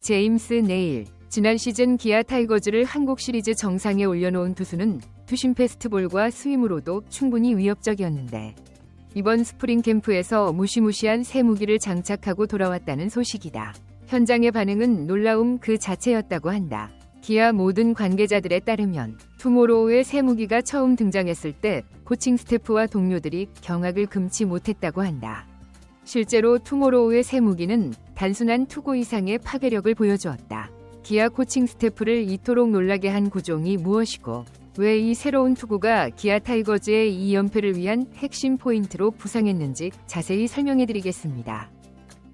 제임스 네일. 지난 시즌 기아 타이거즈를 한국 시리즈 정상에 올려놓은 투수는 투심 패스트볼과 스윙으로도 충분히 위협적이었는데 이번 스프링 캠프에서 무시무시한 새 무기를 장착하고 돌아왔다는 소식이다. 현장의 반응은 놀라움 그 자체였다고 한다. 기아 모든 관계자들에 따르면 투모로우의 새 무기가 처음 등장했을 때 코칭 스태프와 동료들이 경악을 금치 못했다고 한다. 실제로 투모로우의 새 무기는 단순한 투구 이상의 파괴력을 보여주었다. 기아 코칭 스태프를 이토록 놀라게 한 구종이 무엇이고 왜 이 새로운 투구가 기아 타이거즈의 2연패를 위한 핵심 포인트로 부상했는지 자세히 설명해드리겠습니다.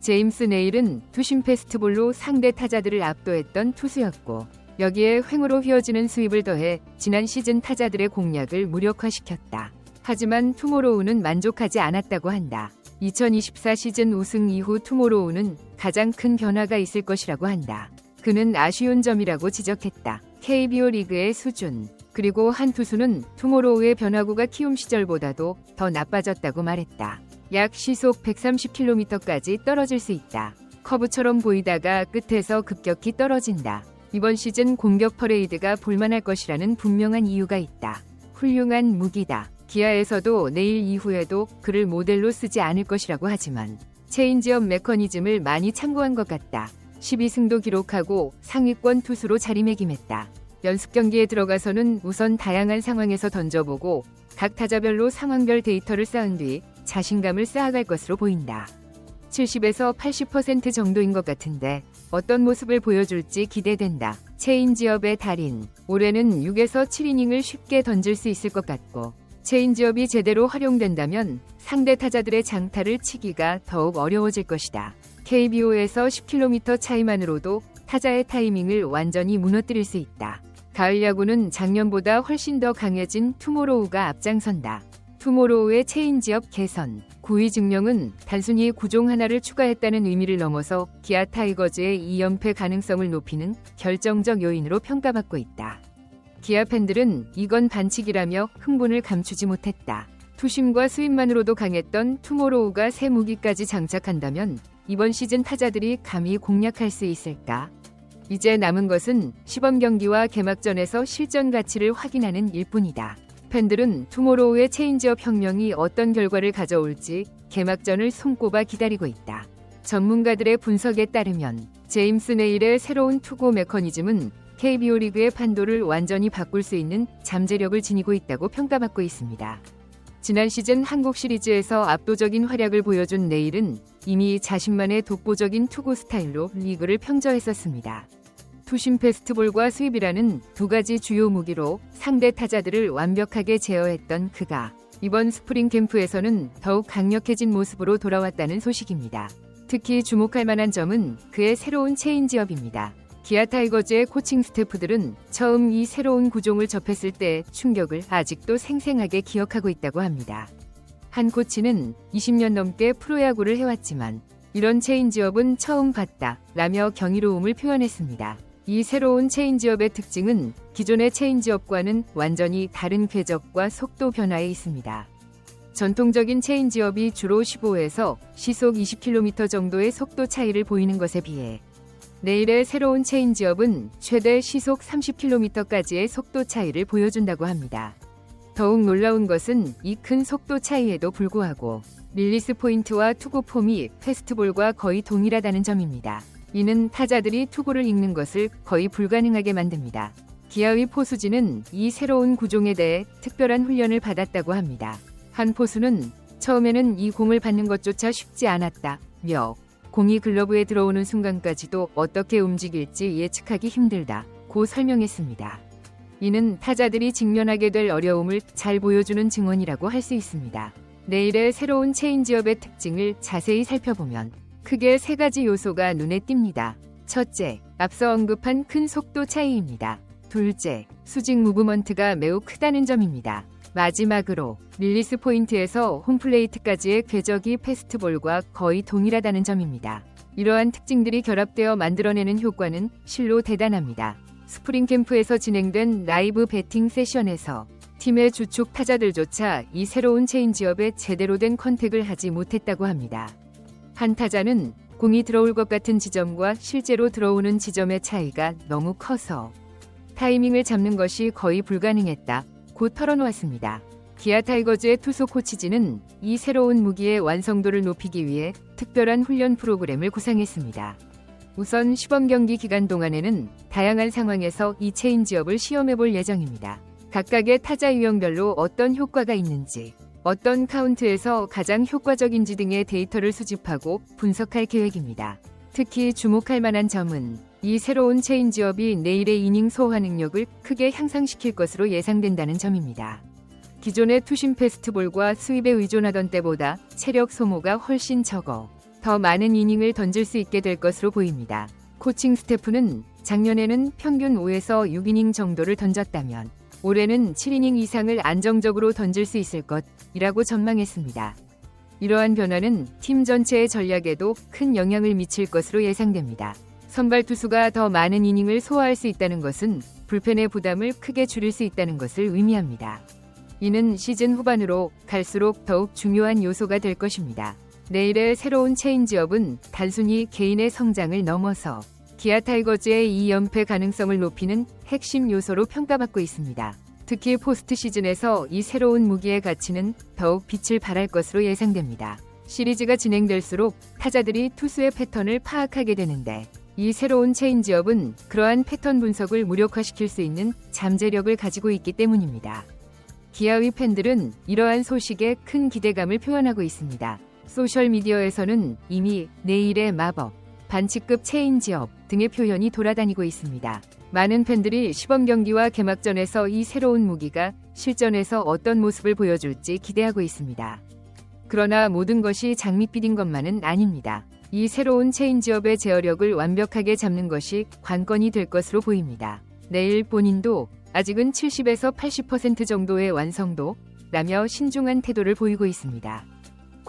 제임스 네일은 투심 패스트볼로 상대 타자들을 압도했던 투수였고 여기에 횡으로 휘어지는 스윕을 더해 지난 시즌 타자들의 공략을 무력화시켰다. 하지만 투모로우는 만족하지 않았다고 한다. 2024 시즌 우승 이후 투모로우는 가장 큰 변화가 있을 것이라고 한다. 그는 아쉬운 점이라고 지적했다. KBO 리그의 수준, 그리고 한 투수는 투모로우의 변화구가 키움 시절보다도 더 나빠졌다고 말했다. 약 시속 130km까지 떨어질 수 있다. 커브처럼 보이다가 끝에서 급격히 떨어진다. 이번 시즌 공격 퍼레이드가 볼만할 것이라는 분명한 이유가 있다. 훌륭한 무기다. 기아에서도 내일 이후에도 그를 모델로 쓰지 않을 것이라고 하지만 체인지업 메커니즘을 많이 참고한 것 같다. 12승도 기록하고 상위권 투수로 자리매김했다. 연습 경기에 들어가서는 우선 다양한 상황에서 던져보고 각 타자별로 상황별 데이터를 쌓은 뒤 자신감을 쌓아갈 것으로 보인다. 70에서 80% 정도인 것 같은데 어떤 모습을 보여줄지 기대된다. 체인지업의 달인. 올해는 6에서 7이닝을 쉽게 던질 수 있을 것 같고 체인지업이 제대로 활용된다면 상대 타자들의 장타를 치기가 더욱 어려워질 것이다. KBO에서 10km 차이만으로도 타자의 타이밍을 완전히 무너뜨릴 수 있다. 가을 야구는 작년보다 훨씬 더 강해진 투모로우가 앞장선다. 투모로우의 체인지업 개선, 구위 증명은 단순히 구종 하나를 추가했다는 의미를 넘어서 기아 타이거즈의 2연패 가능성을 높이는 결정적 요인으로 평가받고 있다. 기아 팬들은 이건 반칙이라며 흥분을 감추지 못했다. 투심과 스윕만으로도 강했던 투모로우가 새 무기까지 장착한다면 이번 시즌 타자들이 감히 공략할 수 있을까? 이제 남은 것은 시범 경기와 개막전에서 실전 가치를 확인하는 일뿐이다. 팬들은 투모로우의 체인지업 혁명이 어떤 결과를 가져올지 개막전을 손꼽아 기다리고 있다. 전문가들의 분석에 따르면 제임스 네일의 새로운 투구 메커니즘은 KBO 리그의 판도를 완전히 바꿀 수 있는 잠재력을 지니고 있다고 평가받고 있습니다. 지난 시즌 한국 시리즈에서 압도적인 활약을 보여준 네일은 이미 자신만의 독보적인 투구 스타일로 리그를 평저했었습니다. 투심 패스트볼과 스윕이라는 두 가지 주요 무기로 상대 타자들을 완벽하게 제어했던 그가 이번 스프링 캠프에서는 더욱 강력해진 모습으로 돌아왔다는 소식입니다. 특히 주목할 만한 점은 그의 새로운 체인지업입니다. 기아 타이거즈의 코칭 스태프들은 처음 이 새로운 구종을 접했을 때의 충격을 아직도 생생하게 기억하고 있다고 합니다. 한 코치는 20년 넘게 프로야구를 해왔지만 이런 체인지업은 처음 봤다 라며 경이로움을 표현했습니다. 이 새로운 체인지업의 특징은 기존의 체인지업과는 완전히 다른 궤적과 속도 변화에 있습니다. 전통적인 체인지업이 주로 15에서 시속 20km 정도의 속도 차이를 보이는 것에 비해 네일의 새로운 체인지업은 최대 시속 30km까지의 속도 차이를 보여준다고 합니다. 더욱 놀라운 것은 이 큰 속도 차이에도 불구하고 릴리스 포인트와 투구 폼이 패스트볼과 거의 동일하다는 점입니다. 이는 타자들이 투구를 읽는 것을 거의 불가능하게 만듭니다. 기아의 포수진은 이 새로운 구종에 대해 특별한 훈련을 받았다고 합니다. 한 포수는 처음에는 이 공을 받는 것조차 쉽지 않았다며 공이 글러브에 들어오는 순간까지도 어떻게 움직일지 예측하기 힘들다고 설명했습니다. 이는 타자들이 직면하게 될 어려움을 잘 보여주는 증언이라고 할 수 있습니다. 네일의 새로운 체인지업의 특징을 자세히 살펴보면 크게 세 가지 요소가 눈에 띕니다. 첫째, 앞서 언급한 큰 속도 차이입니다. 둘째, 수직 무브먼트가 매우 크다는 점입니다. 마지막으로 릴리스 포인트에서 홈플레이트까지의 궤적이 패스트볼과 거의 동일하다는 점입니다. 이러한 특징들이 결합되어 만들어내는 효과는 실로 대단합니다. 스프링 캠프에서 진행된 라이브 배팅 세션에서 팀의 주축 타자들조차 이 새로운 체인지업에 제대로 된 컨택을 하지 못했다고 합니다. 한 타자는 공이 들어올 것 같은 지점과 실제로 들어오는 지점의 차이가 너무 커서 타이밍을 잡는 것이 거의 불가능했다. 고 털어놓았습니다. 기아 타이거즈의 투수 코치진은 이 새로운 무기의 완성도를 높이기 위해 특별한 훈련 프로그램을 구상했습니다. 우선 시범 경기 기간 동안에는 다양한 상황에서 이 체인지업을 시험해볼 예정입니다. 각각의 타자 유형별로 어떤 효과가 있는지, 어떤 카운트에서 가장 효과적인지 등의 데이터를 수집하고 분석할 계획입니다. 특히 주목할 만한 점은 이 새로운 체인지업이 내일의 이닝 소화 능력을 크게 향상시킬 것으로 예상된다는 점입니다. 기존의 투심 패스트볼과 스윕에 의존하던 때보다 체력 소모가 훨씬 적어 더 많은 이닝을 던질 수 있게 될 것으로 보입니다. 코칭 스태프는 작년에는 평균 5에서 6이닝 정도를 던졌다면 올해는 7이닝 이상을 안정적으로 던질 수 있을 것이라고 전망했습니다. 이러한 변화는 팀 전체의 전략에도 큰 영향을 미칠 것으로 예상됩니다. 선발 투수가 더 많은 이닝을 소화할 수 있다는 것은 불펜의 부담을 크게 줄일 수 있다는 것을 의미합니다. 이는 시즌 후반으로 갈수록 더욱 중요한 요소가 될 것입니다. 내일의 새로운 체인지업은 단순히 개인의 성장을 넘어서 기아 타이거즈의 2연패 가능성을 높이는 핵심 요소로 평가받고 있습니다. 특히 포스트 시즌에서 이 새로운 무기의 가치는 더욱 빛을 발할 것으로 예상됩니다. 시리즈가 진행될수록 타자들이 투수의 패턴을 파악하게 되는데 이 새로운 체인지업은 그러한 패턴 분석을 무력화시킬 수 있는 잠재력을 가지고 있기 때문입니다. 기아의 팬들은 이러한 소식에 큰 기대감을 표현하고 있습니다. 소셜미디어에서는 이미 내일의 마법, 반칙급 체인지업 등의 표현이 돌아다니고 있습니다. 많은 팬들이 시범 경기와 개막전에서 이 새로운 무기가 실전에서 어떤 모습을 보여줄지 기대하고 있습니다. 그러나 모든 것이 장밋빛인 것만은 아닙니다. 이 새로운 체인지업의 제어력을 완벽하게 잡는 것이 관건이 될 것으로 보입니다. 내일 본인도 아직은 70에서 80% 정도의 완성도라며 신중한 태도를 보이고 있습니다.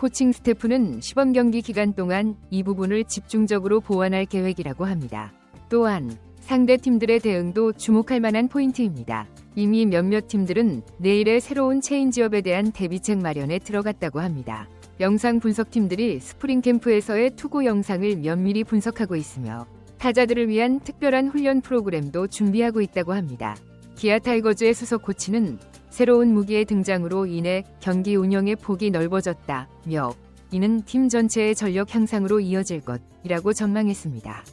코칭 스태프는 시범 경기 기간 동안 이 부분을 집중적으로 보완할 계획이라고 합니다. 또한 상대 팀들의 대응도 주목할 만한 포인트입니다. 이미 몇몇 팀들은 내일의 새로운 체인지업에 대한 대비책 마련에 들어갔다고 합니다. 영상 분석팀들이 스프링 캠프에서의 투구 영상을 면밀히 분석하고 있으며 타자들을 위한 특별한 훈련 프로그램도 준비하고 있다고 합니다. 기아 타이거즈의 수석 코치는 새로운 무기의 등장으로 인해 경기 운영의 폭이 넓어졌다며 이는 팀 전체의 전력 향상으로 이어질 것이라고 전망했습니다.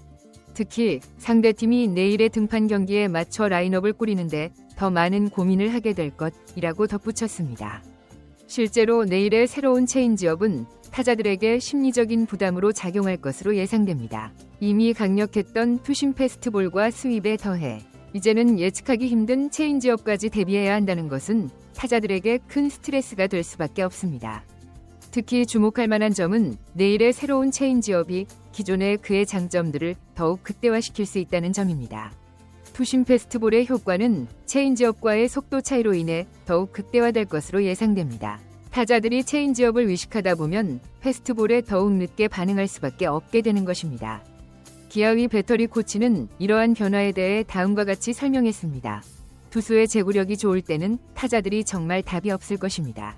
특히 상대팀이 내일의 등판 경기에 맞춰 라인업을 꾸리는데 더 많은 고민을 하게 될 것이라고 덧붙였습니다. 실제로 내일의 새로운 체인지업은 타자들에게 심리적인 부담으로 작용할 것으로 예상됩니다. 이미 강력했던 투심 패스트볼과 스윕에 더해 이제는 예측하기 힘든 체인지업까지 대비해야 한다는 것은 타자들에게 큰 스트레스가 될 수밖에 없습니다. 특히 주목할 만한 점은 내일의 새로운 체인지업이 기존의 그의 장점들을 더욱 극대화시킬 수 있다는 점입니다. 투심 패스트볼의 효과는 체인지업과의 속도 차이로 인해 더욱 극대화될 것으로 예상됩니다. 타자들이 체인지업을 의식하다 보면 패스트볼에 더욱 늦게 반응할 수밖에 없게 되는 것입니다. 기아의 배터리 코치는 이러한 변화에 대해 다음과 같이 설명했습니다. 투수의 제구력이 좋을 때는 타자들이 정말 답이 없을 것입니다.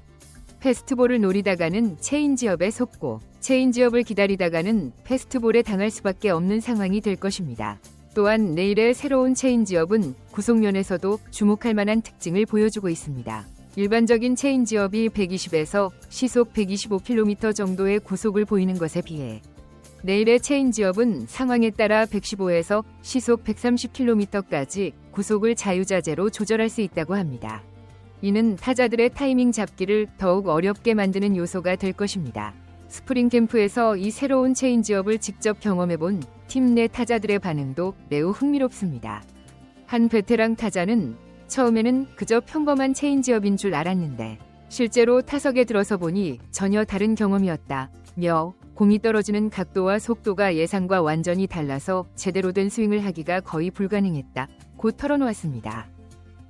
패스트볼을 노리다가는 체인지업에 속고 체인지업을 기다리다가는 패스트볼에 당할 수밖에 없는 상황이 될 것입니다. 또한 내일의 새로운 체인지업은 구속면에서도 주목할 만한 특징을 보여주고 있습니다. 일반적인 체인지업이 120에서 시속 125km 정도의 구속을 보이는 것에 비해 내일의 체인지업은 상황에 따라 115에서 시속 130km까지 구속을 자유자재로 조절할 수 있다고 합니다. 이는 타자들의 타이밍 잡기를 더욱 어렵게 만드는 요소가 될 것입니다. 스프링 캠프에서 이 새로운 체인지업을 직접 경험해본 팀 내 타자들의 반응도 매우 흥미롭습니다. 한 베테랑 타자는 처음에는 그저 평범한 체인지업인 줄 알았는데 실제로 타석에 들어서 보니 전혀 다른 경험이었다며 공이 떨어지는 각도와 속도가 예상과 완전히 달라서 제대로 된 스윙을 하기가 거의 불가능했다. 곧 털어놓았습니다.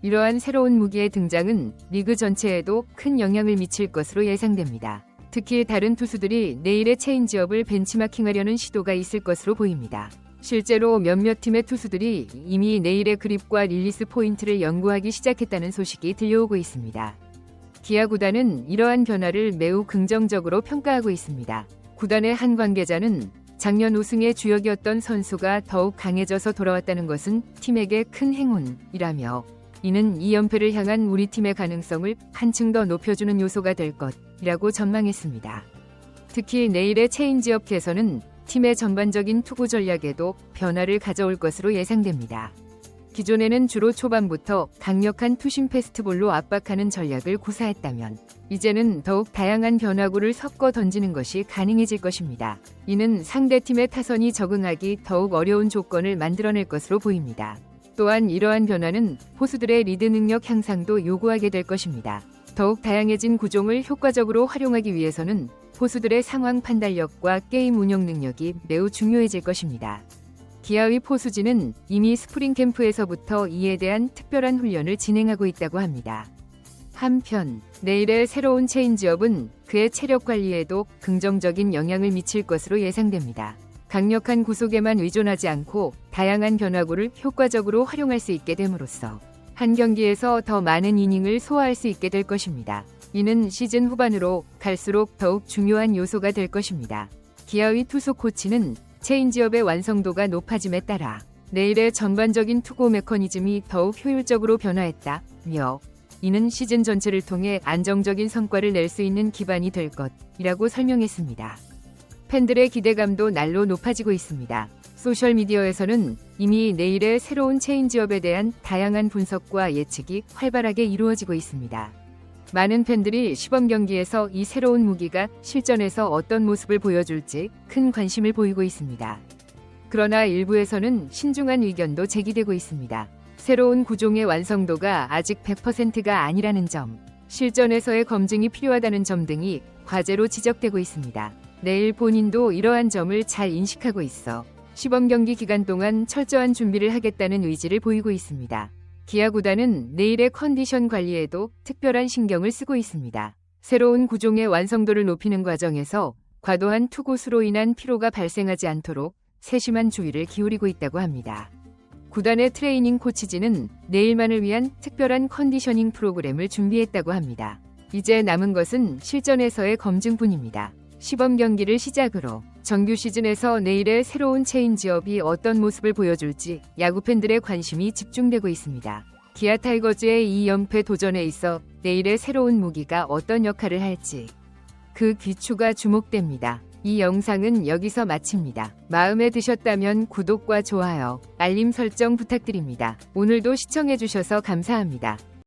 이러한 새로운 무기의 등장은 리그 전체에도 큰 영향을 미칠 것으로 예상됩니다. 특히 다른 투수들이 내일의 체인지업을 벤치마킹하려는 시도가 있을 것으로 보입니다. 실제로 몇몇 팀의 투수들이 이미 내일의 그립과 릴리스 포인트를 연구하기 시작했다는 소식이 들려오고 있습니다. 기아 구단은 이러한 변화를 매우 긍정적으로 평가하고 있습니다. 구단의 한 관계자는 작년 우승의 주역이었던 선수가 더욱 강해져서 돌아왔다는 것은 팀에게 큰 행운이라며 이는 2연패를 향한 우리 팀의 가능성을 한층 더 높여주는 요소가 될 것이라고 전망했습니다. 특히 내일의 체인지업 개선은 팀의 전반적인 투구 전략에도 변화를 가져올 것으로 예상됩니다. 기존에는 주로 초반부터 강력한 투심 패스트볼로 압박하는 전략을 구사했다면 이제는 더욱 다양한 변화구를 섞어 던지는 것이 가능해질 것입니다. 이는 상대팀의 타선이 적응하기 더욱 어려운 조건을 만들어낼 것으로 보입니다. 또한 이러한 변화는 포수들의 리드 능력 향상도 요구하게 될 것입니다. 더욱 다양해진 구종을 효과적으로 활용하기 위해서는 포수들의 상황 판단력과 게임 운영 능력이 매우 중요해질 것입니다. 기아의 포수진은 이미 스프링 캠프에서부터 이에 대한 특별한 훈련을 진행하고 있다고 합니다. 한편 내일의 새로운 체인지업은 그의 체력 관리에도 긍정적인 영향을 미칠 것으로 예상됩니다. 강력한 구속에만 의존하지 않고 다양한 변화구를 효과적으로 활용할 수 있게 됨으로써 한 경기에서 더 많은 이닝을 소화할 수 있게 될 것입니다. 이는 시즌 후반으로 갈수록 더욱 중요한 요소가 될 것입니다. 기아의 투수 코치는 체인지업의 완성도가 높아짐에 따라 내일의 전반적인 투구 메커니즘이 더욱 효율적으로 변화했다며 이는 시즌 전체를 통해 안정적인 성과를 낼 수 있는 기반이 될 것이라고 설명했습니다. 팬들의 기대감도 날로 높아지고 있습니다. 소셜미디어에서는 이미 내일의 새로운 체인지업에 대한 다양한 분석과 예측이 활발하게 이루어지고 있습니다. 많은 팬들이 시범 경기에서 이 새로운 무기가 실전에서 어떤 모습을 보여줄지 큰 관심을 보이고 있습니다. 그러나 일부에서는 신중한 의견도 제기되고 있습니다. 새로운 구종의 완성도가 아직 100%가 아니라는 점, 실전에서의 검증이 필요하다는 점 등이 과제로 지적되고 있습니다. 내일 본인도 이러한 점을 잘 인식하고 있어 시범 경기 기간 동안 철저한 준비를 하겠다는 의지를 보이고 있습니다. 기아 구단은 내일의 컨디션 관리에도 특별한 신경을 쓰고 있습니다. 새로운 구종의 완성도를 높이는 과정에서 과도한 투구수로 인한 피로가 발생하지 않도록 세심한 주의를 기울이고 있다고 합니다. 구단의 트레이닝 코치진은 내일만을 위한 특별한 컨디셔닝 프로그램을 준비했다고 합니다. 이제 남은 것은 실전에서의 검증뿐입니다. 시범 경기를 시작으로 정규 시즌에서 내일의 새로운 체인지업이 어떤 모습을 보여줄지 야구 팬들의 관심이 집중되고 있습니다. 기아 타이거즈의 2연패 도전에 있어 내일의 새로운 무기가 어떤 역할을 할지 그 귀추가 주목됩니다. 이 영상은 여기서 마칩니다. 마음에 드셨다면 구독과 좋아요, 알림 설정 부탁드립니다. 오늘도 시청해주셔서 감사합니다.